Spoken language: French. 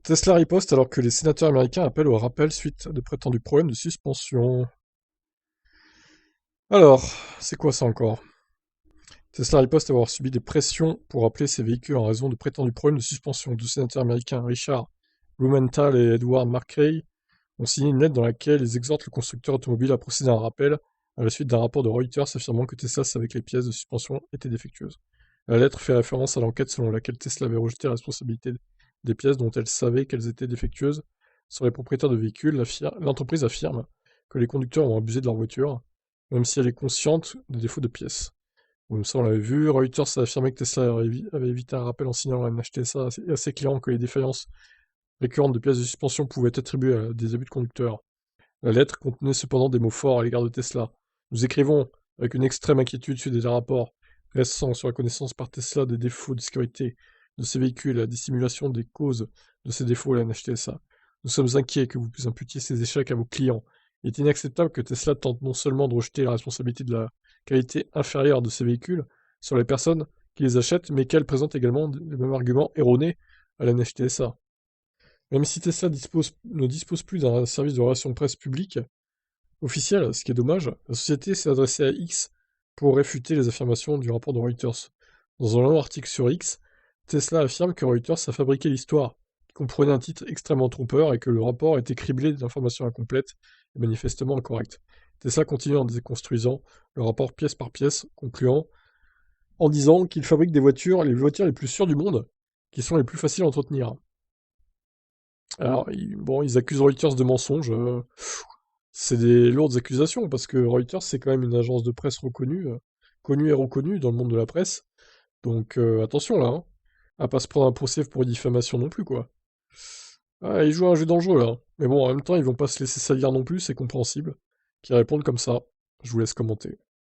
Tesla riposte alors que les sénateurs américains appellent au rappel suite à de prétendus problèmes de suspension. Alors, c'est quoi ça encore? Tesla riposte avoir subi des pressions pour rappeler ses véhicules en raison de prétendus problèmes de suspension. Deux sénateurs américains, Richard Blumenthal et Edward Markey, ont signé une lettre dans laquelle ils exhortent le constructeur automobile à procéder à un rappel à la suite d'un rapport de Reuters affirmant que Tesla savait que les pièces de suspension étaient défectueuses. La lettre fait référence à l'enquête selon laquelle Tesla avait rejeté la responsabilité des pièces dont elle savait qu'elles étaient défectueuses sur les propriétaires de véhicules. L'entreprise affirme que les conducteurs ont abusé de leur voiture, même si elle est consciente des défauts de pièces. Bon, ça, on l'avait vu. Reuters a affirmé que Tesla avait évité un rappel en signant un HTSA assez client que les défaillances récurrentes de pièces de suspension pouvaient être attribuées à des abus de conducteurs. La lettre contenait cependant des mots forts à l'égard de Tesla. Nous écrivons avec une extrême inquiétude suite des rapports récents sur la connaissance par Tesla des défauts de sécurité de ces véhicules et la dissimulation des causes de ces défauts à la NHTSA. Nous sommes inquiets que vous imputiez ces échecs à vos clients. Il est inacceptable que Tesla tente non seulement de rejeter la responsabilité de la qualité inférieure de ces véhicules sur les personnes qui les achètent, mais qu'elle présente également les mêmes arguments erronés à la NHTSA. Même si Tesla ne dispose plus d'un service de relations presse publique officiel, ce qui est dommage, la société s'est adressée à X pour réfuter les affirmations du rapport de Reuters. Dans un long article sur X, Tesla affirme que Reuters a fabriqué l'histoire, qui comprenait un titre extrêmement trompeur et que le rapport était criblé d'informations incomplètes et manifestement incorrectes. Tesla continue en déconstruisant le rapport pièce par pièce, concluant en disant qu'il fabrique les voitures les plus sûres du monde, qui sont les plus faciles à entretenir. Alors, bon, ils accusent Reuters de mensonge. C'est des lourdes accusations, parce que Reuters, c'est quand même une agence de presse reconnue, connue et reconnue dans le monde de la presse. Donc attention là, hein, à pas se prendre un procès pour diffamation non plus, quoi. Ah, ils jouent à un jeu dangereux là. Mais bon, en même temps, ils vont pas se laisser salir non plus, c'est compréhensible. Qu'ils répondent comme ça. Je vous laisse commenter.